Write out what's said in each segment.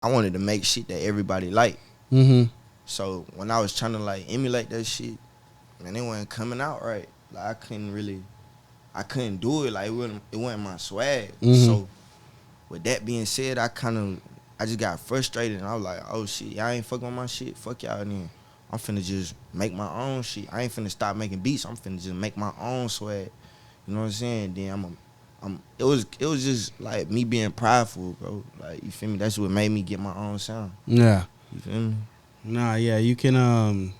I wanted to make shit that everybody liked. Mm-hmm. So when I was trying to like emulate that shit, man, it wasn't coming out right. Like I couldn't do it. Like it wasn't my swag. Mm-hmm. So with that being said, I just got frustrated and I was like, oh shit, y'all ain't fucking with my shit. Fuck y'all then. I'm finna just make my own shit. I ain't finna stop making beats. I'm finna just make my own swag. You know what I'm saying? Then it was just like me being prideful, bro. Like you feel me? That's what made me get my own sound. Yeah. You feel me? Nah, yeah, you can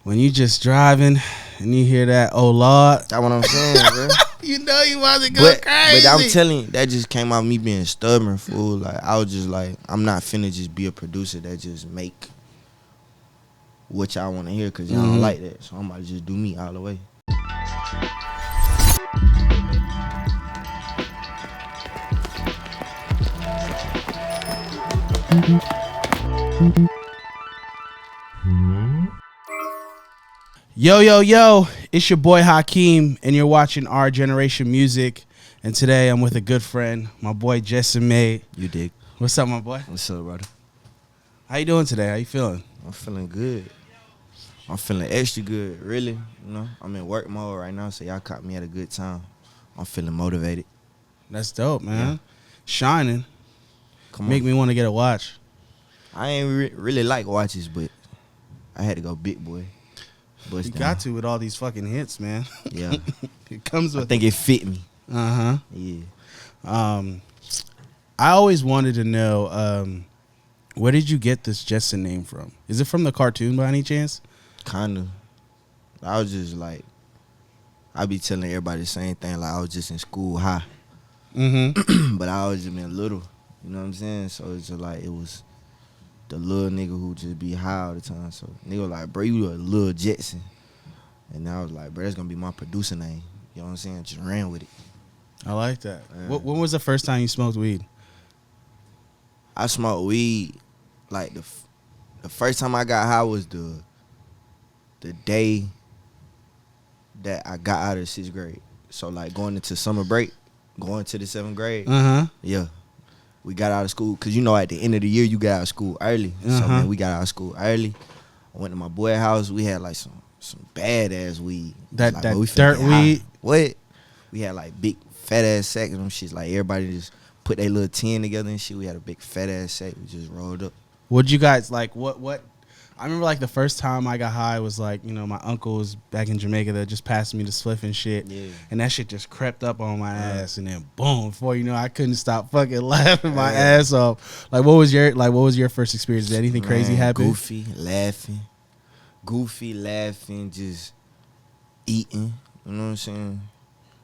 when you just driving and you hear that, oh Lord, That's what I'm saying, bro. you know you about to go But crazy. I'm telling you, that just came out of me being stubborn, fool. Like I was just like, I'm not finna just be a producer that just make what y'all want to hear because y'all don't like that. So I'm about to just do me all the way. Yo, yo, yo, it's your boy Hakeem, and you're watching Our Generation Music. And today I'm with a good friend, my boy JetsonMade. You dig? What's up, my boy? What's up, brother? How you doing today? How you feeling? I'm feeling good. I'm feeling extra good, really. You know, I'm in work mode right now, so y'all caught me at a good time. I'm feeling motivated. That's dope, man. Yeah. Shining. Come Make on. me want to get a watch. I ain't really like watches, but I had to go big boy. Bust You down. got to with all these fucking hits, man. Yeah. It comes I with. think it fit me. Uh-huh. Yeah. I always wanted to know, where did you get this Jetson name from? Is it from the cartoon by any chance? Kinda. I was just like, I be telling everybody the same thing. Like I was just in school high, Mm-hmm. but I always just been little. You know what I'm saying? So it's just like it was the little nigga who just be high all the time. So nigga was like, bro, you a little Jetson, and I was like, bro, that's gonna be my producer name. You know what I'm saying? Just ran with it. I like that. Yeah. When was the first time you smoked weed? I smoked weed like the first time I got high was the day that I got out of 6th grade. So like going into summer break, going to the 7th grade. Uh-huh. Yeah. We got out of school because you know at the end of the year you got out of school early. So Uh-huh. man, we got out of school early. I went to my boy's house. We had like some bad ass weed. That Like, that bro, we finna dirt get high. weed. What? We had like big fat ass sacks and them shits. Like everybody just put their little tin together and shit. We had a big fat ass sack. We just rolled up. What'd you guys like? What? I remember like the first time I got high was like, you know, my uncle was back in Jamaica that just passed me the spliff and shit. Yeah. And that shit just crept up on my ass, and then boom, before you know, I couldn't stop fucking laughing my ass off. Like, what was your first experience? Did anything crazy happen? Goofy laughing, just eating. You know what I'm saying?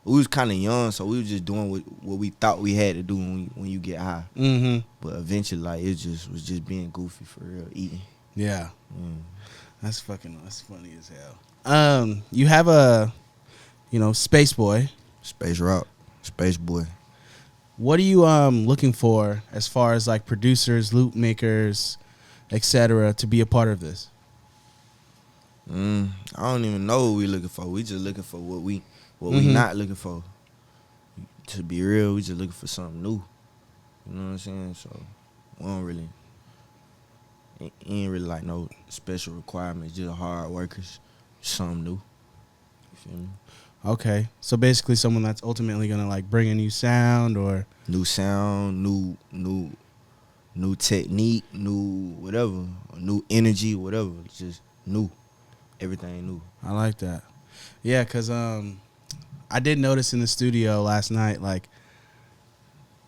We was kind of young, so we was just doing what we thought we had to do when you get high. Mm-hmm. But eventually, like it just was just being goofy for real, eating. Yeah. Mm. That's funny as hell. You have a, you know, Space Boy. Space Rock, Space Boy. What are you looking for as far as like producers, loop makers, etc. to be a part of this? I don't even know what we looking for. We just looking for what we Mhm. not looking for. To be real, we just looking for something new. You know what I'm saying? So we don't really, it ain't really like no special requirements. Just hard workers, something new. You feel me? Okay, so basically someone that's ultimately gonna like bring a new sound or New sound, new technique, new whatever, new energy, whatever. It's just new. Everything new. I like that. Yeah, cause I did notice in the studio last night like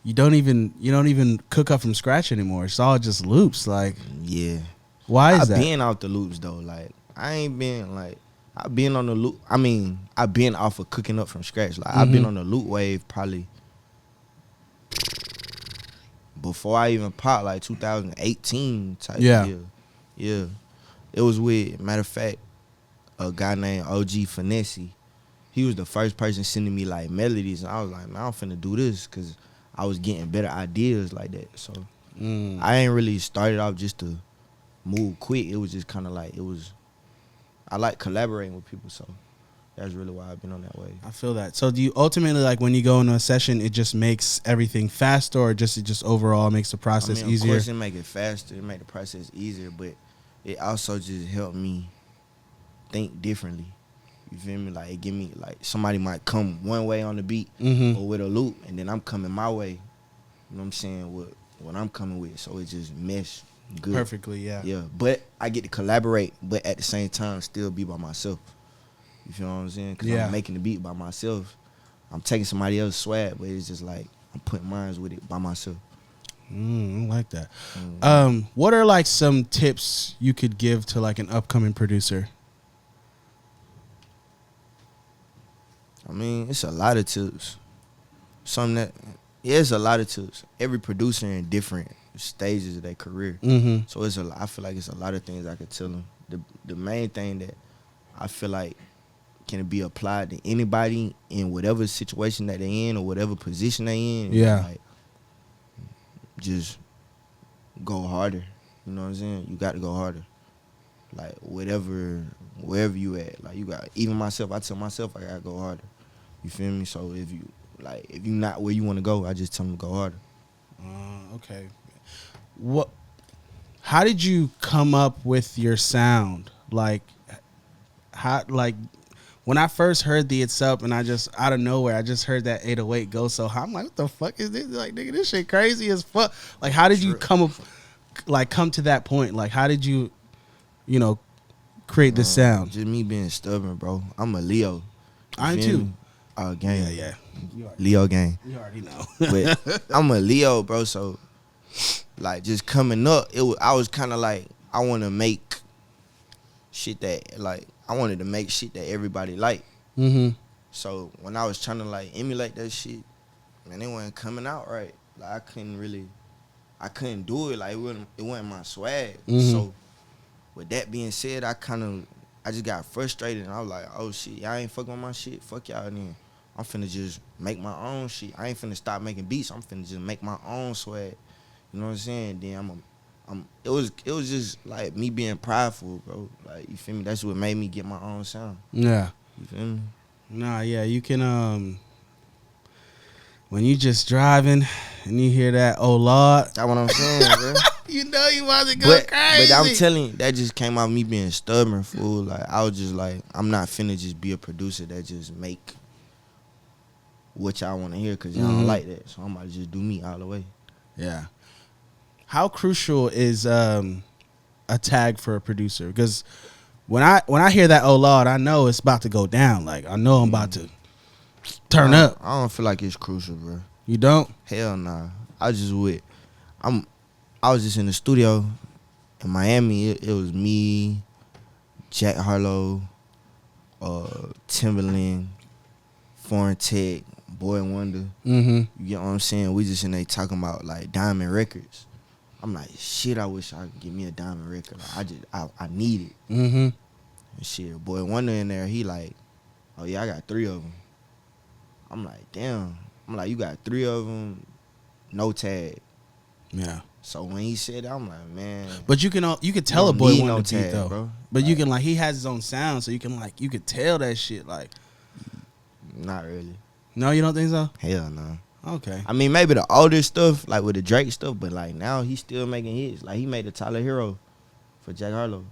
you don't even cook up from scratch anymore. It's all just loops. Like, Yeah. why is I've that? been out the loops though. Like I ain't been like I've been on the loop. I mean, I've been off of cooking up from scratch. Like I've been on the loop wave probably before I even popped, like 2018 type deal. Yeah. It was with, matter of fact, a guy named OG Finessed. He was the first person sending me like melodies, and I was like, man, I'm finna do this because I was getting better ideas like that. So I ain't really started off just to move quick. It was just kind of like I like collaborating with people, so That's really why I've been on that way. I feel that. So do you ultimately, like, when you go into a session, it just makes everything faster, or just it just overall makes the process easier? Of course, it make it faster. It make the process easier, but it also just helped me think differently. You feel me? Like, it give me, like, somebody might come one way on the beat or with a loop, and then I'm coming my way. You know what I'm saying? What I'm coming with. So it just mesh good. Perfectly, yeah. Yeah, but I get to collaborate, but at the same time still be by myself. You feel what I'm saying? Because I'm making the beat by myself. I'm taking somebody else's swag, but it's just like I'm putting mine with it by myself. I like that. What are, like, some tips you could give to, like, an upcoming producer? I mean, it's a lot of tips. It's a lot of tips. Every producer in different stages of their career. So I feel like it's a lot of things I could tell them. The main thing that I feel like can be applied to anybody in whatever situation that they in or whatever position they in. Yeah. Like, just go harder. You know what I'm saying? You got to go harder. Like, wherever you at. Like, you got, even myself, I tell myself I got to go harder. You feel me? So if you not where you want to go, I just tell them to go harder. Okay. How did you come up with your sound? Like, when I first heard the It's Up, and I just, out of nowhere, I just heard that 808 go so high. I'm like, what the fuck is this? Like, nigga, this shit crazy as fuck. Like, how did you come to that point? Like, how did you, create the sound? Just me being stubborn, bro. I'm a Leo. I am too. Gang. Yeah. Leo gang. You already know. But I'm a Leo, bro, so, like, just coming up, I was kind of like, I want to make shit that, like, I wanted to make shit that everybody liked. So when I was trying to, like, emulate that shit, man, it wasn't coming out right. Like, I couldn't do it. Like, it wasn't my swag. So with that being said, I just got frustrated, and I was like, oh shit, y'all ain't fucking with my shit. Fuck y'all then. I'm finna just make my own shit. I ain't finna stop making beats. I'm finna just make my own swag. You know what I'm saying? Then it was just like me being prideful, bro. Like, you feel me? That's what made me get my own sound. Yeah. You feel me? Nah, yeah, you can, when you just driving and you hear that, oh Lord. That's what I'm saying, bro. You know you about to go crazy. But I'm telling you, that just came out of me being stubborn, fool. Like, I was just like, I'm not finna just be a producer that just make what y'all want to hear, because y'all don't like that. So I'm about to just do me all the way. Yeah. How crucial is a tag for a producer? Because when I hear that, oh Lord, I know it's about to go down. Like, I know I'm about to turn up. I don't feel like it's crucial, bro. You don't? Hell nah. I was just in the studio in Miami. It was me, Jack Harlow, Timberland, Foreign Tech, Boy Wonder. You get what I'm saying? We just in there talking about, like, Diamond Records. I'm like, shit, I wish I could get me a Diamond record. Like, I need it. And shit, Boy Wonder in there, he like, oh yeah, I got 3 of them. I'm like, damn. I'm like, you got 3 of them, no tag. Yeah. So when he said that, I'm like, man. But you can tell a Boy Wonder beat, tag, though. Bro. But like, you can, like, he has his own sound, so you could tell that shit, like. Not really. No, you don't think so? Hell no. Okay. I mean, maybe the older stuff, like with the Drake stuff, but like now he's still making hits. Like, he made the Tyler Hero for Jack Harlow.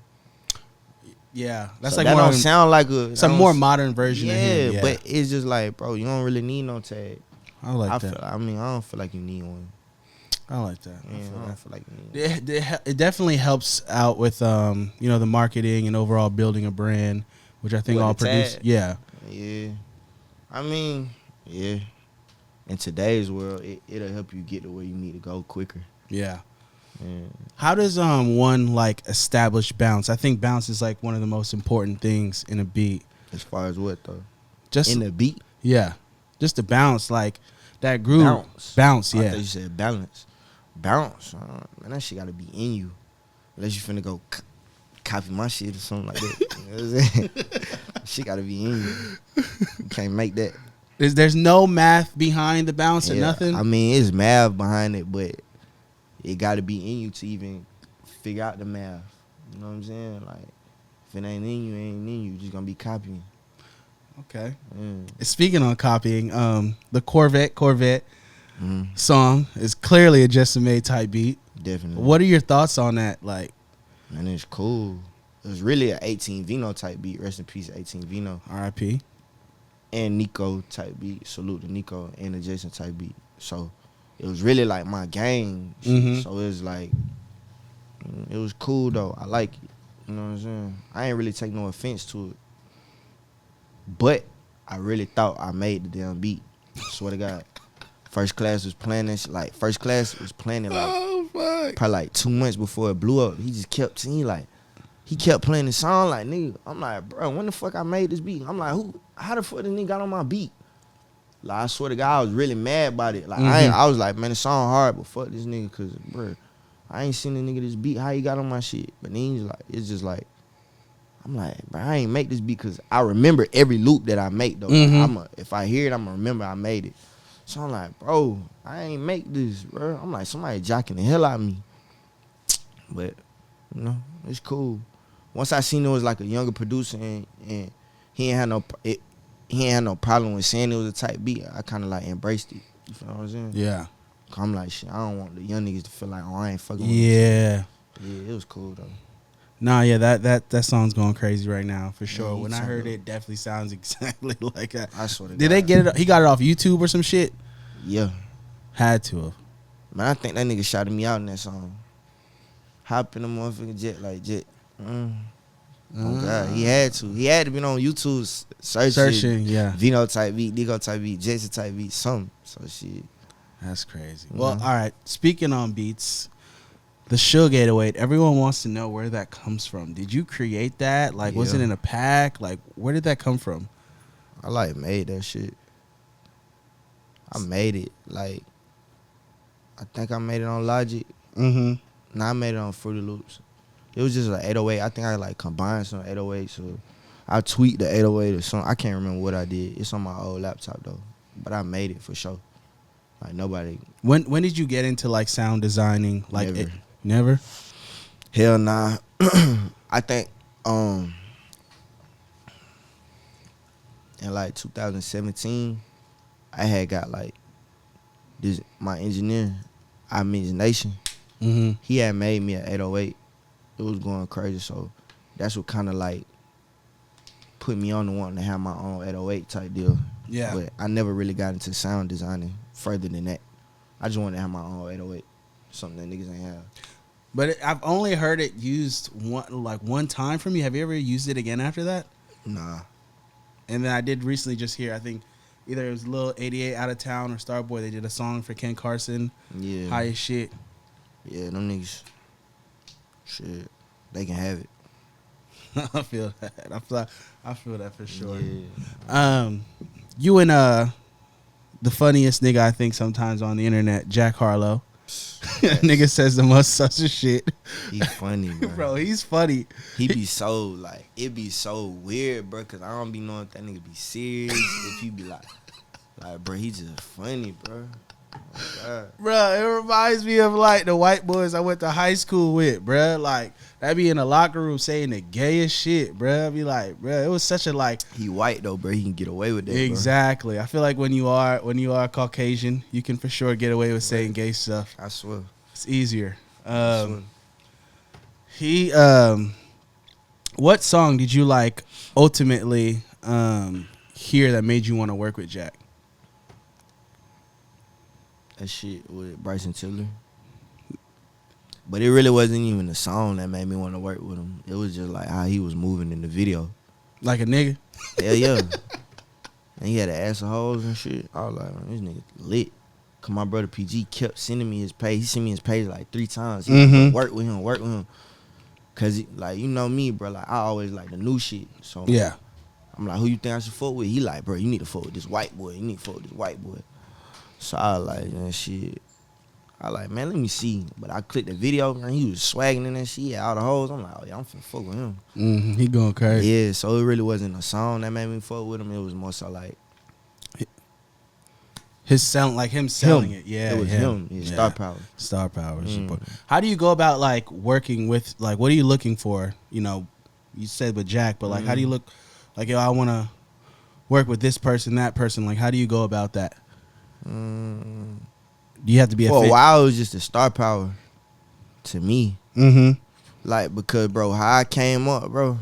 Yeah, that's so like that more don't sound like some more modern version of him. Yeah, but it's just like, bro, you don't really need no tag. I like that. I don't feel like you need one. I like that. Yeah, I don't feel like you need one. It definitely helps out with the marketing and overall building a brand, which I think all producers. Yeah. Yeah. I mean, yeah. In today's world, it'll help you get to where you need to go quicker. Yeah. How does one, like, establish bounce? I think bounce is, like, one of the most important things in a beat. As far as what, though? Just in the beat? Yeah. Just the bounce, like that groove. Bounce, yeah. I thought you said balance. Bounce, man, that shit gotta be in you. Unless you finna go copy my shit or something like that. You know what I'm saying? Shit gotta be in you. You can't make that. There's no math behind the bounce or nothing? I mean, it's math behind it, but it got to be in you to even figure out the math. You know what I'm saying? Like, if it ain't in you, it ain't in you. You're just going to be copying. Okay. Speaking on copying, the Corvette Corvette song is clearly a JetsonMade type beat. Definitely. What are your thoughts on that? Like, man, it's cool. It was really an 18 Vino type beat. Rest in peace, 18 Vino. R.I.P. And Nico type beat. Salute to Nico and the Jason type beat. So it was really like my gang. So it was like, it was cool though. I like it. You know what I'm saying? I ain't really take no offense to it. But I really thought I made the damn beat. Swear to God. First Class was playing this. Like, First Class was playing it like probably like 2 months before it blew up. He just kept saying like, he kept playing the song like, nigga. I'm like, bro, when the fuck I made this beat? I'm like, how the fuck this nigga got on my beat? Like, I swear to God, I was really mad about it. Like, I was like, man, the song hard, but fuck this nigga, cause bro, I ain't seen the nigga this beat. How he got on my shit? But then he's like, it's just like, I'm like, bro, I ain't make this beat because I remember every loop that I make though. Like, if I hear it, I'm gonna remember I made it. So I'm like, bro, I ain't make this, bro. I'm like, somebody jocking the hell out of me. But, you know, it's cool. Once I seen it was like a younger producer and he ain't had no problem with saying it was a type beat, I kind of like embraced it. You feel what I'm saying? Yeah. I'm like, shit, I don't want the young niggas to feel like, oh, I ain't fucking with Yeah. Yeah, it was cool though. Nah, yeah, that song's going crazy right now for sure. Yeah, when I heard it, it definitely sounds exactly like that. I swear to God. Did they get it? He got it off YouTube or some shit? Yeah. Had to have. Man, I think that nigga shouted me out in that song. Hop in the motherfucking jet like jet. Oh God, he had to. He had to be on YouTube searching, yeah. Vino type beat, Nico type beat, Jetson type beat, something. So shit. That's crazy. Well, all right. Speaking on beats, the Suge 808, everyone wants to know where that comes from. Did you create that? Like, was it in a pack? Like, where did that come from? I like made that shit. I made it. Like, I think I made it on Logic. Nah, I made it on Fruity Loops. It was just like 808. I think I like combined some 808. So I tweaked the 808 or something. I can't remember what I did. It's on my old laptop though. But I made it for sure. Like nobody. When did you get into like sound designing? Like Never. Never? Hell nah. I think in like 2017, I had got like this my engineer, Nation. He had made me an 808. It was going crazy, so that's what kind of like put me on the wanting to have my own 808 type deal. Yeah. But I never really got into sound designing further than that. I just wanted to have my own 808, something that niggas ain't have. But I've only heard it used one time from you. Have you ever used it again after that? Nah. And then I did recently just hear, I think either it was Lil 88 Out of Town or Starboy. They did a song for Ken Carson. Yeah. High as shit. Yeah, them niggas, shit, they can have it. I feel that. I feel that for sure. Yeah. You and the funniest nigga I think sometimes on the internet, Jack Harlow. Nigga says the most sus of shit. He funny, bro. Bro, he's funny. He be so like, it be so weird, bro, cause I don't be knowing if that nigga be serious. If he be like, bro, he just funny, bro. Oh God. Bro, it reminds me of like the white boys I went to high school with, bro. Like, I be in the locker room saying the gayest shit, bro. I be like, bro, it was such a like. He white though, bro. He can get away with that. Exactly. Bro. I feel like when you are Caucasian, you can for sure get away with saying gay stuff. I swear. It's easier. I swear. What song did you like ultimately hear that made you want to work with Jack? That shit with Bryson Tiller. But it really wasn't even the song that made me want to work with him. It was just like how he was moving in the video. Like a nigga? Hell yeah. And he had the ass of hoes and shit. I was like, man, this nigga lit. Cause my brother PG kept sending me his page. He sent me his page like 3 times. He was like, work with him. Cause like, you know me, bro. Like I always like the new shit. So yeah. I'm like, who you think I should fuck with? He like, bro, you need to fuck with this white boy. You need to fuck with this white boy. So I was like, man, shit. I like, man, let me see. But I clicked the video, man. He was swagging in that shit. He had all the hoes. I'm like, oh, yeah, I'm finna fuck with him. He going crazy. Yeah, so it really wasn't a song that made me fuck with him. It was more so like his sound, like him selling it. Yeah, it was him. Yeah, Star Power. Star Power. How do you go about like working with, like, what are you looking for? You know, you said with Jack, but like, how do you look? Like, yo, I want to work with this person, that person? Like, how do you go about that? Mm, Do you have to be for a a while, it was just a star power to me. Mm-hmm. Like, because, bro, how I came up, bro,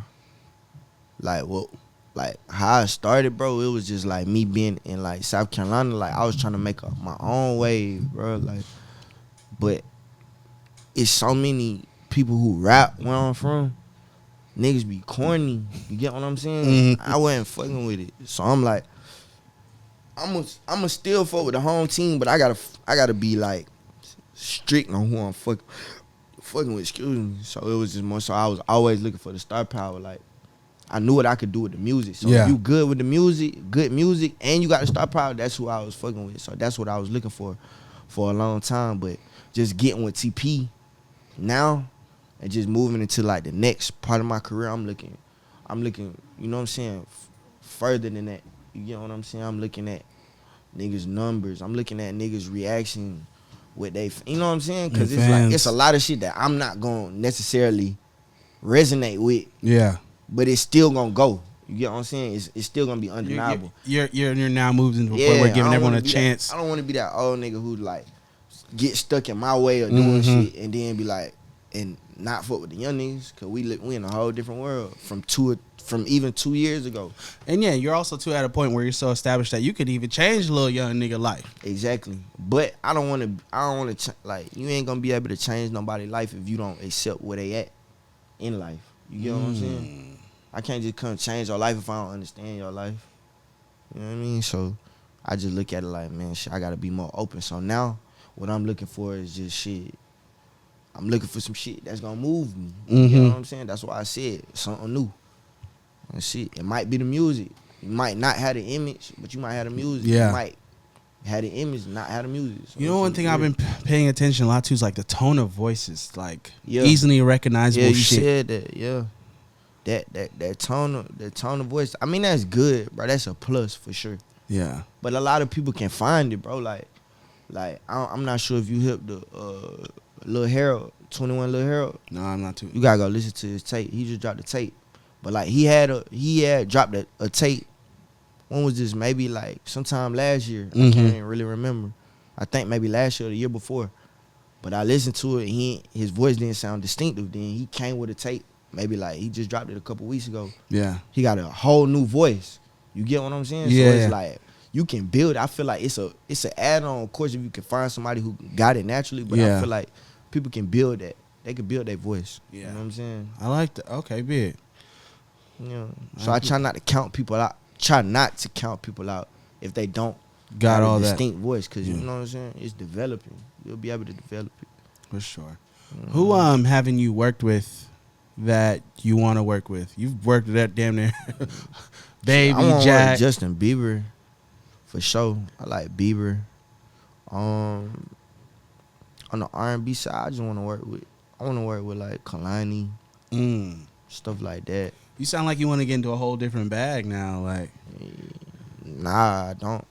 like, what, like, how I started, bro, it was just, like, me being in, like, South Carolina. Like, I was trying to make my own wave, bro. Like, but it's so many people who rap where I'm from. Niggas be corny. You get what I'm saying? I wasn't fucking with it. So I'm like, I'ma still fuck with the home team, but I gotta be, like, strict on who I'm fucking with, excuse me. So it was just more so I was always looking for the star power. Like, I knew what I could do with the music. So if you good with the music, good music, and you got the star power, that's who I was fucking with. So that's what I was looking for a long time. But just getting with TP now and just moving into, like, the next part of my career, I'm looking, you know what I'm saying, further than that. You get what I'm saying? I'm looking at niggas' numbers. I'm looking at niggas' reaction. With they, you know what I'm saying? Because it's like, it's a lot of shit that I'm not gonna necessarily resonate with. Yeah. But it's still gonna go. You get what I'm saying? It's still gonna be undeniable. You're now moved into a point where giving everyone a chance. I don't want to be that old nigga who, like, get stuck in my way of doing shit and then be like, and not fuck with the young niggas, cause we in a whole different world from even 2 years ago. And yeah, you're also too at a point where you're so established that you could even change a little young nigga life. Exactly. But I don't want to like, you ain't gonna be able to change nobody's life if you don't accept where they at in life. You get what I'm saying? I can't just come change your life if I don't understand your life. You know what I mean? So I just look at it like, man, shit, I gotta be more open. So now what I'm looking for is just shit. I'm looking for some shit that's gonna move me. You know what I'm saying? That's why I said something new. And shit, it might be the music. You might not have the image, but you might have the music. Yeah. You might have the image and not have the music. So you know, one thing I've been paying attention a lot to is, like, the tone of voices, like, easily recognizable shit. Yeah, you said that. Yeah, that tone of voice. I mean, that's good, bro. That's a plus for sure. Yeah. But a lot of people can find it, bro. Like I'm not sure if you hip the Lil Harold, 21 Lil Harold. No, I'm not too. You gotta go listen to his tape. He just dropped the tape. But, like, he had dropped a tape. When was this? Maybe, like, sometime last year. I can't even really remember. I think maybe last year or the year before. But I listened to it, and his voice didn't sound distinctive. Then he came with a tape. Maybe, like, he just dropped it a couple weeks ago. Yeah. He got a whole new voice. You get what I'm saying? Yeah. So it's like, you can build. I feel like it's an add-on, of course, if you can find somebody who got it naturally. But I feel like people can build that. They can build their voice. Yeah. You know what I'm saying? I like that. Okay, big. You know, so I try not to count people out. If they don't got all a that distinct voice, because you know what I'm saying. It's developing. You'll be able to develop it for sure. Who haven't you worked with that you want to work with? You've worked with that damn near Baby Jack, Justin Bieber, for sure. I like Bieber. On the R&B side, I want to work with like Kalani, stuff like that. You sound like you want to get into a whole different bag now. Like, nah, I don't.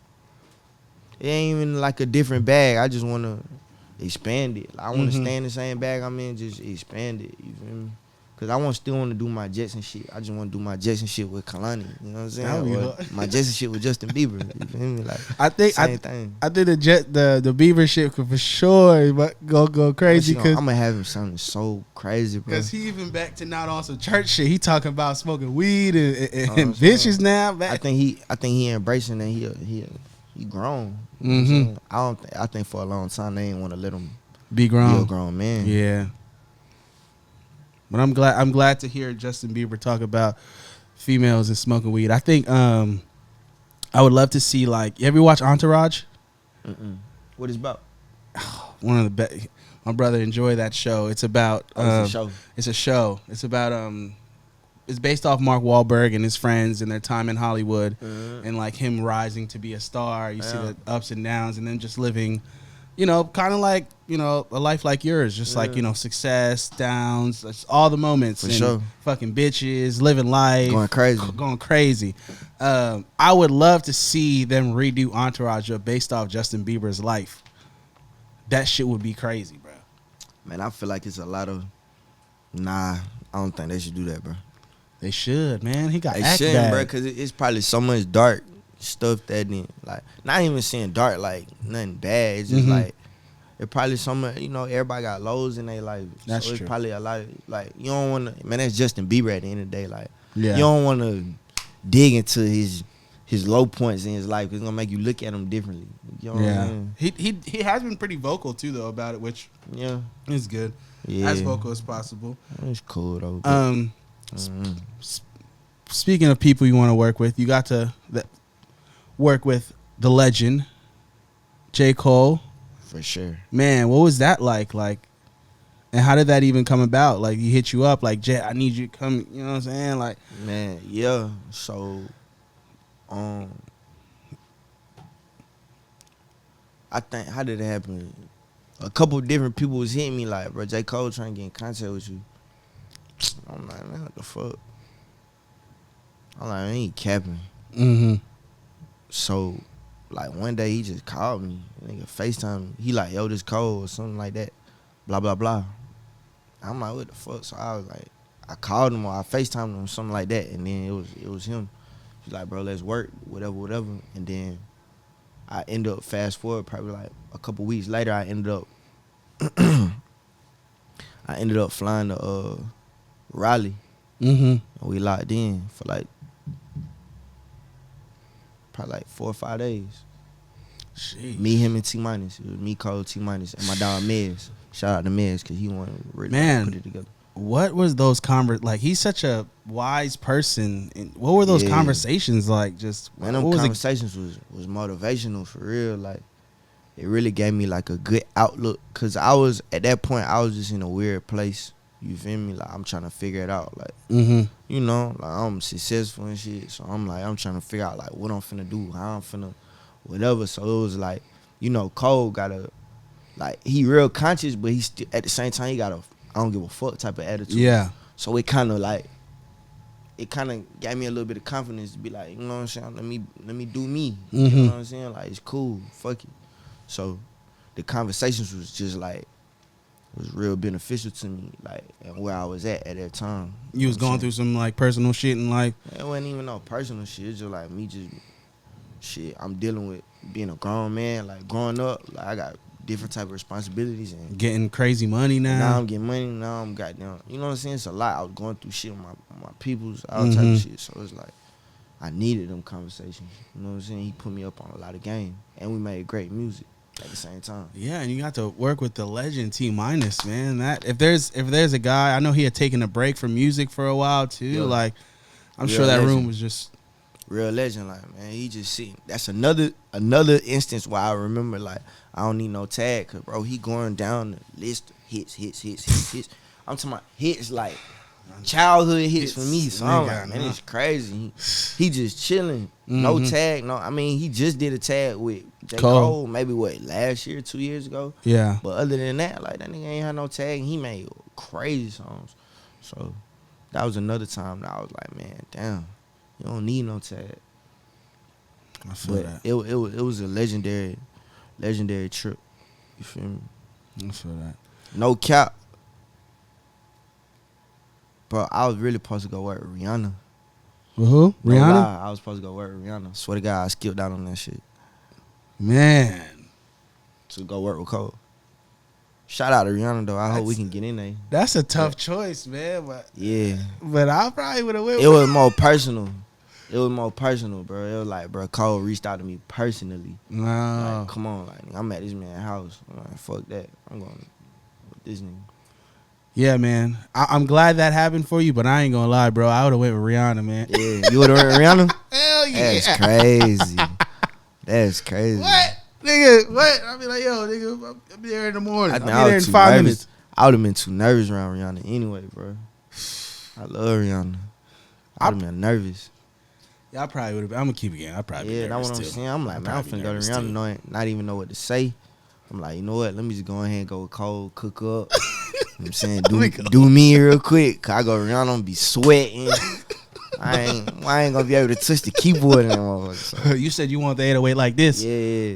It ain't even like a different bag. I just want to expand it. I want to stay in the same bag I'm in, just expand it. You feel me? Because I still want to do my Jetson shit. I just want to do my Jetson shit with Kalani. You know what I'm saying? Or my Jetson shit with Justin Bieber. You feel me? Like, same thing. I think the Bieber shit could for sure go crazy. I'm going to have him sounding so crazy, bro. Because he even back to not on some church shit. He talking about smoking weed and bitches now. I think he embracing that he grown. You know I think for a long time they ain't want to let him be grown. Be a grown man. Yeah. But I'm glad to hear Justin Bieber talk about females and smoking weed. I think I would love to see, like, you ever watch Entourage? What is it about? One of the best. My brother enjoyed that show. It's about it's a show. It's a show. It's about it's based off Mark Wahlberg and his friends and their time in Hollywood and, like, him rising to be a star. You see the ups and downs, and then just living, you know, kind of like, you know, a life like yours. Just like, you know, success, downs, just all the moments. For sure. Fucking bitches, living life. Going crazy. I would love to see them redo Entourage based off Justin Bieber's life. That shit would be crazy, bro. Man, I feel like it's a lot of... Nah, I don't think they should do that, bro. They should, man. He got They act shouldn't, bad. bro, because it's probably so much dark stuff that then, like, not even saying dark, like, nothing bad. It's just, like, it probably so much, you know, everybody got lows in their life. That's so it's true. probably a lot of, like, you don't want to, man, that's Justin Bieber at the end of the day. Like, Yeah. you don't want to dig into his low points in his life because it's going to make you look at him differently. You know what I mean? He has been pretty vocal, too, though, about it, which is good. Yeah. As vocal as possible. It's cool, though. Speaking of people you want to work with, you got to work with the legend, J. Cole. For sure. Man, what was that like? Like, and how did that even come about? Like, he hit you up, like, J, I need you to come, you know what I'm saying? Like, man, yeah. So, I think, how did it happen? A couple of different people was hitting me like, bro, J. Cole trying to get in contact with you. I'm like, man, what the fuck? I'm like, I ain't capping. So, like, one day he just called me. Nigga FaceTime me. He like, yo, this Cole or something like that. Blah, blah, blah. I'm like, what the fuck? So I was like, I called him or I FaceTimed him or something like that. And then it was him. He's like, bro, let's work, whatever. And then I ended up, fast forward, probably like a couple weeks later, I ended up flying to Raleigh. And we locked in for like probably like 4 or 5 days. Jeez. Me, him, and T-Minus. It was me, Cole, T-Minus, and my dog Mez. Shout out to Mez because he wanted to really put it together. What was those like, he's such a wise person. And what were those conversations like? Just, man, them conversations was motivational for real. Like, it really gave me like a good outlook because I was, at that point, I was just in a weird place. You feel me? Like, I'm trying to figure it out. Like, you know, like, I'm successful and shit. So I'm like, I'm trying to figure out like what I'm finna do, how I'm finna, whatever. So it was like, you know, Cole gotta, like, he real conscious, but he still, at the same time, he got a, I don't give a fuck type of attitude. Yeah. So it kind of like, it kind of gave me a little bit of confidence to be like, you know what I'm saying? Let me do me. You know what I'm saying? Like, it's cool. Fuck it. So the conversations was just like, was real beneficial to me, like, and where I was at that time. You was going through some like personal shit in life. It wasn't even no personal shit. It's just like me shit. I'm dealing with being a grown man, like growing up. Like, I got different type of responsibilities and getting crazy money now. Now I'm getting money. Now I'm goddamn. You know what I'm saying? It's a lot. I was going through shit with my peoples, all type of shit. So it's like I needed them conversations. You know what I'm saying? He put me up on a lot of game, and we made great music at the same time. Yeah, and you got to work with the legend T-Minus, man. That if there's a guy, I know he had taken a break from music for a while too. Yeah. Like, I'm Real sure that legend. room was just Real legend, like, man, he just sitting. That's another instance where I remember, like, I don't need no tag, cause bro, he going down the list of hits. I'm talking about hits like childhood hits for me. So I'm like, man, it's crazy. He just chilling, no tag, no. I mean, he just did a tag with J. Cole, maybe last year, 2 years ago. Yeah. But other than that, like, that nigga ain't had no tag. And he made crazy songs. So that was another time that I was like, man, damn. You don't need no tag. I feel that. It was a legendary trip. You feel me? I feel that. No cap. Bro, I was really supposed to go work with Rihanna. With who? No Rihanna? lie, I was supposed to go work with Rihanna. Swear to God, I skipped out on that shit. Man. To go work with Cole. Shout out to Rihanna, though. I hope we can get in there. That's a tough choice, man. But yeah. But I probably would have went. It was more personal. It was more personal, bro. It was like, bro, Cole reached out to me personally. No. Like, come on, like, I'm at this man's house. I'm like, fuck that. I'm going with this nigga. Yeah, man. I'm glad that happened for you, but I ain't gonna lie, bro. I would have went with Rihanna, man. Yeah, you would have went with Rihanna? Hell yeah. That's crazy. That's crazy. What? Nigga, what? I'll be like, yo, nigga, I'll be there in the morning. I'll be there in 5 minutes. I would have been too nervous around Rihanna anyway, bro. I love Rihanna. I would have been nervous. Yeah, I probably would have been. I'm gonna keep it again. I probably be that's nervous what I'm too. saying. I'm like, man, I'm finna go to Rihanna, not even know what to say. I'm like, you know what? Let me just go ahead and go with Cole, cook up. You know what I'm saying? Do me real quick. Cause I go to Rihanna, I'm gonna be sweating. I ain't gonna be able to touch the keyboard anymore. So. You said you want the 808 like this. Yeah.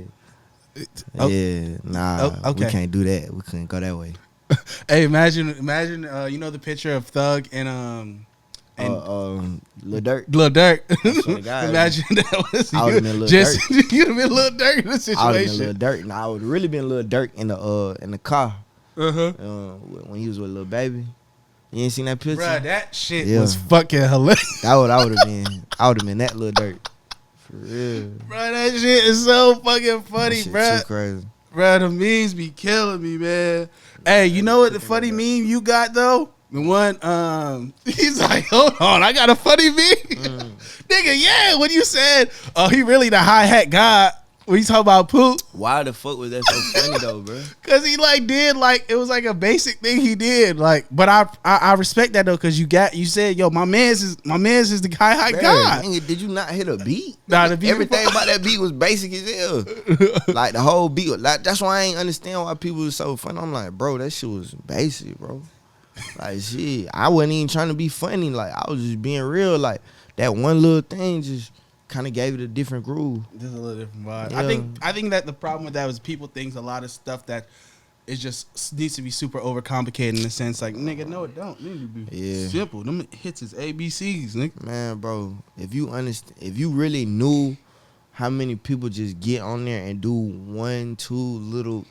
Oh. Yeah. Nah. Okay. We can't do that. We couldn't go that way. Hey, imagine. You know the picture of Thug and Lil Durk. Lil Durk. I swear to God, Imagine that was I would've been Lil just Durk. you'd have been Lil Durk in the I would have been situation. Lil Durk. And I would have really been Lil Durk in the car. Uh-huh. When he was with Lil Baby. You ain't seen that picture? Bruh, that shit Yeah. was fucking hilarious. I would have been. I would have been that Lil Durk. For real. Bruh, that shit is so fucking funny, That shit bruh. too crazy. Bruh, the memes be killing me, man. Hey, you know what the funny meme you got though? The one, he's like, hold on, I got a funny meme. Nigga, yeah, when you said, oh, he really the hi-hat god. When you talk about poop. Why the fuck was that so funny though, bro? Cause he did it was like a basic thing he did. But I respect that though, cause you said, yo, my man's is the hi-hat god. Nigga, did you not hit a beat? Nah, the beat Everything about that beat was basic as hell. Like the whole beat, like that's why I ain't understand why people was so funny. I'm like, bro, that shit was basic, bro. Like shit, I wasn't even trying to be funny. Like I was just being real. Like that one little thing just kind of gave it a different groove. Just a little different vibe. Yeah. I think that the problem with that was people think a lot of stuff that it just needs to be super overcomplicated in the sense like, nigga, no, it don't. It need to be simple. Them hits is ABCs, nigga. Man, bro, if you really knew how many people just get on there and do 1, 2 little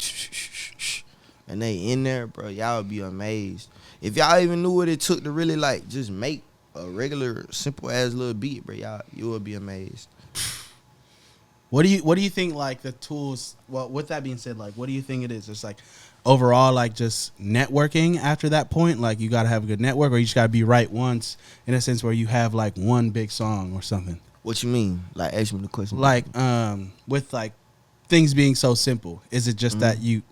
and they in there, bro, y'all would be amazed. If y'all even knew what it took to really like just make a regular simple ass little beat, bro, you would be amazed. What do you think like the tools? Well, with that being said, like, what do you think it is? It's like overall, like just networking after that point. Like you gotta have a good network, or you just gotta be right once in a sense where you have like one big song or something. What you mean? Like, ask me the question. Like with like things being so simple, is it just that you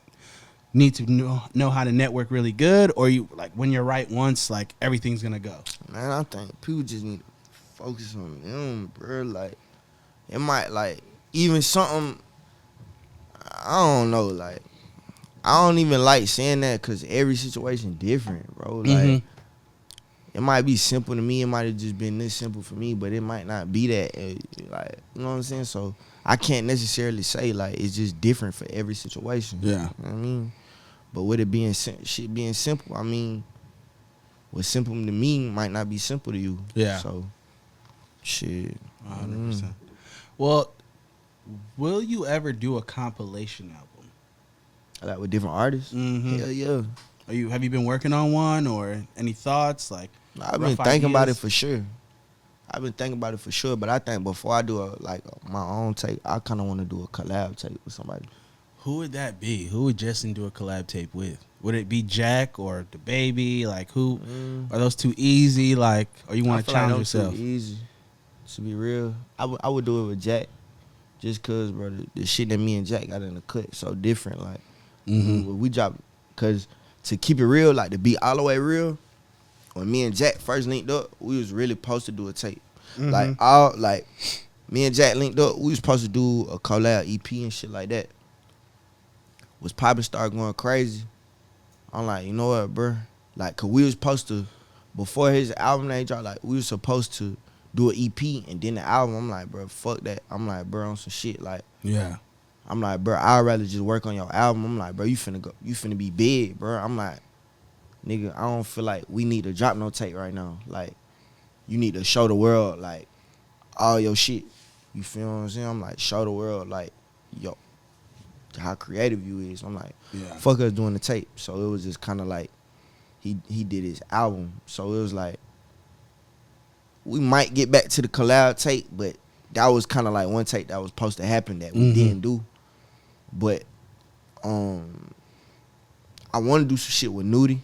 need to know how to network really good, or you like when you're right once, like everything's gonna go? Man, I think people just need to focus on them, bro. Like it might like even something. I don't know. Like I don't even like saying that because every situation different, bro. Like it might be simple to me. It might have just been this simple for me, but it might not be that. Like you know what I'm saying? So I can't necessarily say like it's just different for every situation. Yeah, you know what I mean. But with it being shit being simple, I mean, what's simple to me might not be simple to you. Yeah. So, shit. 100%. Well, will you ever do a compilation album? Like with different artists? Hell yeah. Have you been working on one, or any thoughts? Like, I've been thinking about it for sure. But I think before I do my own tape, I kind of want to do a collab tape with somebody. Who would that be? Who would Jetson do a collab tape with? Would it be Jack or the Baby? Like, who are those too easy? Like, or you want to challenge yourself? Too easy. To be real, I would do it with Jack, just cause, bro, the shit that me and Jack got in the cut so different. Like, we dropped, cause to keep it real, like to be all the way real, when me and Jack first linked up, we was really supposed to do a tape. Like me and Jack linked up, we was supposed to do a collab EP and shit like that. Was Poppin' started going crazy. I'm like, you know what, bro? Like, cause we was supposed to, before his album name dropped, like we was supposed to do an EP and then the album. I'm like, bro, fuck that. I'm like, bro, on some shit. Like, yeah. I'm like, bro, I'd rather just work on your album. I'm like, bro, you finna be big, bro. I'm like, nigga, I don't feel like we need to drop no tape right now. Like, you need to show the world, like, all your shit. You feel what I'm saying? I'm like, show the world, like, yo, how creative you is. I'm like, fuck us doing the tape. So it was just kind of like, he did his album. So it was like, we might get back to the collab tape, but that was kind of like one tape that was supposed to happen that we didn't do. But I want to do some shit with Nudie.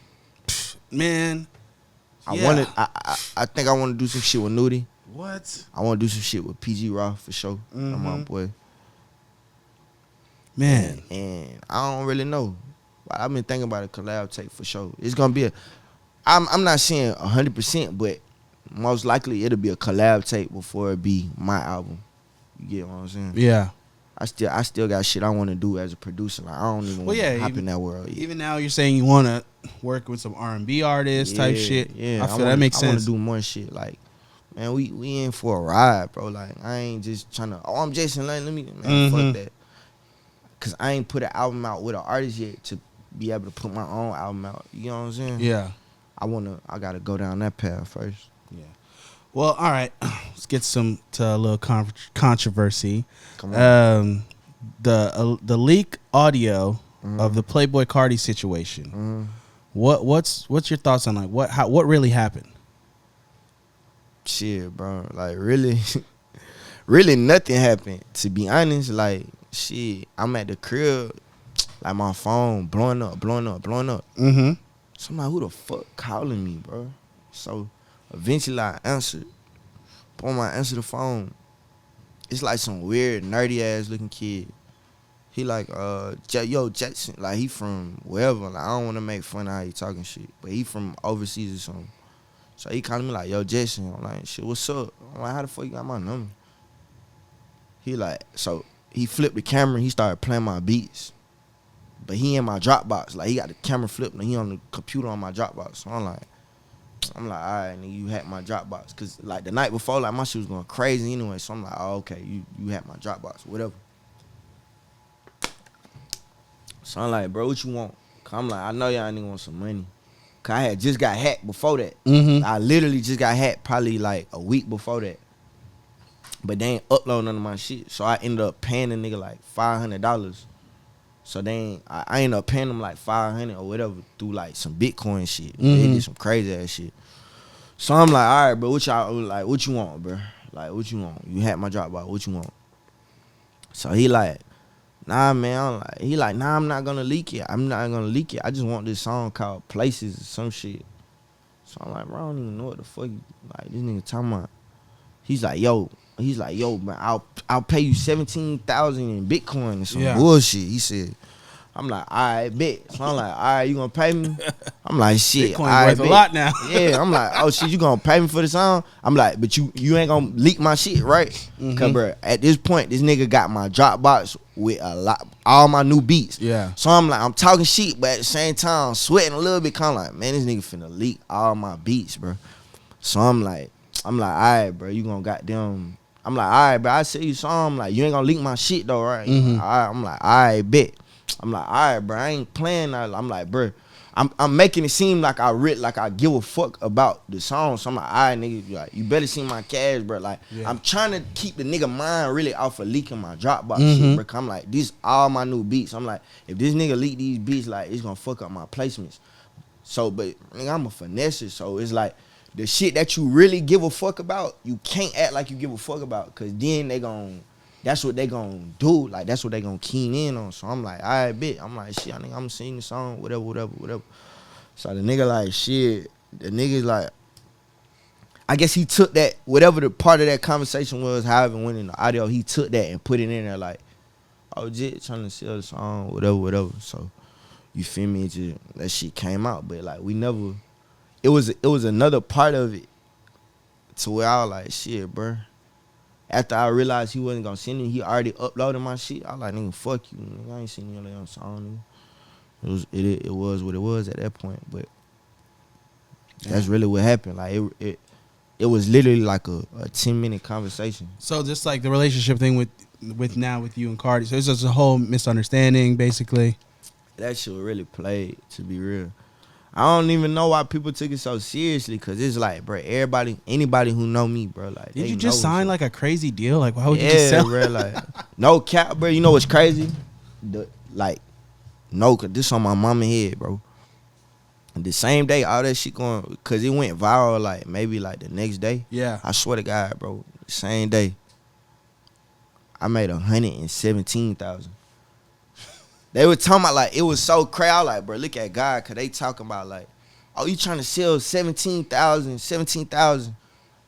Man, I think I want to do some shit with Nudie. What? I want to do some shit with PG Raw for sure. My boy. Man. And I don't really know. But I've been thinking about a collab tape for sure. It's gonna be I'm not saying 100%, but most likely it'll be a collab tape before it be my album. You get what I'm saying? Yeah. I still got shit I want to do as a producer. Like, I don't even want to hop in that world yet. Even now, you're saying you want to work with some R&B artists type shit. Yeah, I feel that makes sense. I want to do more shit. Like, man, we in for a ride, bro. Like, I ain't just trying to. Oh, I'm JetsonMade. Let me fuck that. Cause I ain't put an album out with an artist yet to be able to put my own album out. You know what I'm saying? Yeah. I gotta go down that path first. Yeah. Well, all right. Let's get to a little controversy. Come on. The leak audio of the Playboi Carti situation. What's your thoughts on like what really happened? Shit, bro. Like really, really nothing happened. To be honest, like shit, I'm at the crib, like my phone blowing up. Mm-hmm. So I'm like, who the fuck calling me, bro? So eventually I answered. Boom, I answer the phone. It's like some weird nerdy ass looking kid. He like, yo, Jetson. Like he from wherever. Like I don't want to make fun of how he talking shit, but he from overseas or something. So he calling me like, yo, Jetson. I'm like, shit, what's up? I'm like, how the fuck you got my number? He like, so he flipped the camera and he started playing my beats. But he in my Dropbox. Like, he got the camera flipped and he on the computer on my Dropbox. So I'm like, all right, nigga, you hacked my Dropbox. Because, like, the night before, like, my shit was going crazy anyway. So I'm like, oh, okay, you hacked my Dropbox, whatever. So I'm like, bro, what you want? Cause I'm like, I know y'all nigga want some money. Cause I had just got hacked before that. Mm-hmm. I literally just got hacked probably like a week before that. But they ain't upload none of my shit. So I ended up paying the nigga like $500. So I ended up paying them like $500 or whatever through like some Bitcoin shit. They did some crazy ass shit. So I'm like, all right, bro, what you want, bro? Like, what you want? You hacked my Dropbox, what you want? So he like, nah, man. He like, nah, I'm not gonna leak it. I just want this song called Places or some shit. So I'm like, bro, I don't even know what the fuck like this nigga talking about. He's like, yo, man, I'll pay you 17,000 in Bitcoin and some bullshit. He said, I'm like, all right, bet. So I'm like, all right, you gonna pay me? I'm like, shit, Bitcoin's worth a lot now. Yeah, I'm like, oh shit, you gonna pay me for the song? I'm like, but you ain't gonna leak my shit, right? Cause bro, at this point, this nigga got my Dropbox with all my new beats. Yeah. So I'm like, I'm talking shit, but at the same time, I'm sweating a little bit. Kind of like, man, this nigga finna leak all my beats, bro. So I'm like, all right, bro, you gonna goddamn. I'm like, all right, bro, I see you song. I'm like, you ain't gonna leak my shit though, right? Like, all right, I'm like, all right, bet. I'm like, all right, bro, I ain't playing. I'm like, bro, I'm making it seem like I give a fuck about the song. So I'm like, all right, nigga, like, you better see my cash, bro. Like, I'm trying to keep the nigga mind really off of leaking my Dropbox shit, bro. Cause I'm like, these all my new beats. I'm like, if this nigga leak these beats, like, it's gonna fuck up my placements. So, but nigga, I'm a finesse, so it's like, the shit that you really give a fuck about, you can't act like you give a fuck about, cause then that's what they gonna do. Like, that's what they gonna keen in on. So I'm like, all right, bet. I'm like, shit, I think I'm singing the song, whatever. So the nigga like, shit, the nigga like, I guess he took that, whatever the part of that conversation was, however it went in the audio, he took that and put it in there like, oh, Jet trying to sell the song, whatever. So, you feel me? That shit came out, but like, we never. It was another part of it to where I was like, shit, bro. After I realized he wasn't gonna send it, he already uploaded my shit. I was like, nigga, fuck you, nigga. I ain't seen your damn song, nigga. It was what it was at that point, but that's really what happened. Like it was literally like a 10-minute conversation. So just like the relationship thing with you and Carti. So it's just a whole misunderstanding, basically. That shit really played, to be real. I don't even know why people took it so seriously, cause it's like, bro, anybody who know me, bro, like, did you just sign like a crazy deal? Like, why would you just sell? Bro, like, no cap, bro. You know what's crazy? Cause this on my mama head, bro. The same day, all that shit going, cause it went viral, like maybe like the next day. Yeah. I swear to God, bro. The same day, I made 117,000. They were talking about, like, it was so crazy. I was like, bro, look at God, because they talking about, like, oh, you trying to sell 17,000.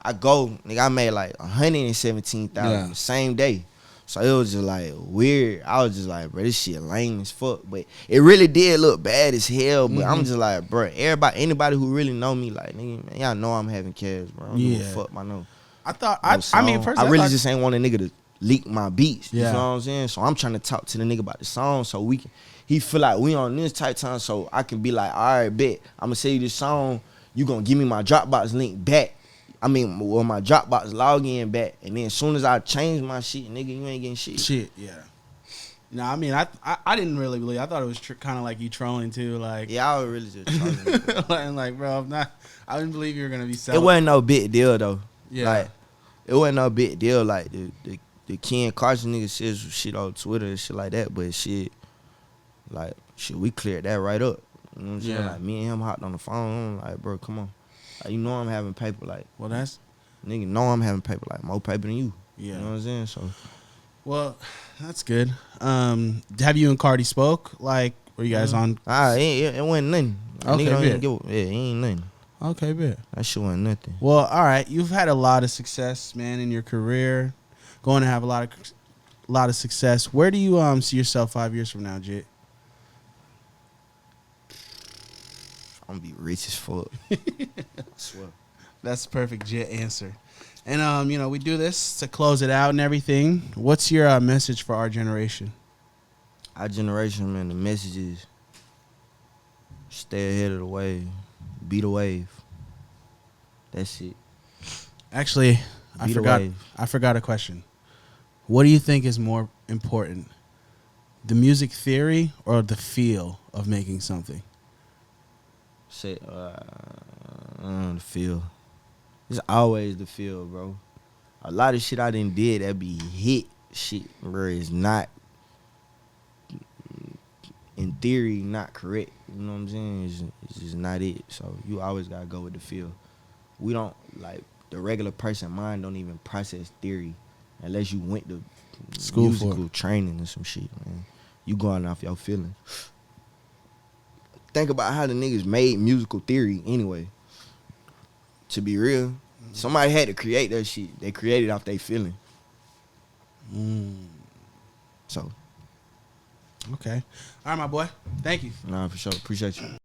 I go, nigga, I made, like, 117,000 the same day. So it was just, like, weird. I was just like, bro, this shit lame as fuck. But it really did look bad as hell. But I'm just like, bro, anybody who really know me, like, nigga, man, y'all know I'm having cash, bro. I don't give a fuck, I know. I really just ain't want a nigga to leak my beats. Yeah. You know what I'm saying? So I'm trying to talk to the nigga about the song so he feel like we on this type time, so I can be like, all right, bet, I'm gonna send you this song, you gonna give me my Dropbox link back. I mean, well, my Dropbox login back, and then as soon as I change my shit, nigga, you ain't getting shit. Yeah. No, I mean, I didn't really believe. I thought it was kind of like you trolling too, like. Yeah, I was really just trolling. like, bro, I didn't believe you were gonna be selling. It wasn't no big deal though. Yeah. Like, it wasn't no big deal. Like, the Ken Carson nigga says some shit on Twitter and shit like that, but shit, like, shit, we cleared that right up. You know what I'm saying? Like, me and him hopped on the phone. I'm like, bro, come on. Like, you know I'm having paper. Like, Well, that's... nigga know I'm having paper. Like, more paper than you. Yeah. You know what I'm saying? So... Well, that's good. Have you and Carti spoke? Like, were you guys on? It wasn't nothing. Okay, Nigga don't even bet. it ain't nothing. Okay, bet. That shit wasn't nothing. Well, all right. You've had a lot of success, man, in your career. Going to have a lot of success. Where do you see yourself 5 years from now, Jit? I'm gonna be rich as fuck. I swear. That's the perfect Jit answer. And you know, we do this to close it out and everything. What's your message for our generation? Our generation, man, the message is stay ahead of the wave. Be the wave. That's it. Actually, I Be the forgot. wave. I forgot a question. What do you think is more important, the music theory or the feel of making something? Say, the feel. It's always the feel, bro. A lot of shit I done did that be hit shit, bro, is not, in theory, not correct. You know what I'm saying? It's just not it. So you always gotta go with the feel. We don't, like, the regular person mind don't even process theory unless you went to School for musical training and some shit, man. You going off your feelings. Think about how the niggas made musical theory anyway. To be real, somebody had to create that shit. They created off their feeling. So. Okay. All right, my boy. Thank you. Nah, for sure. Appreciate you.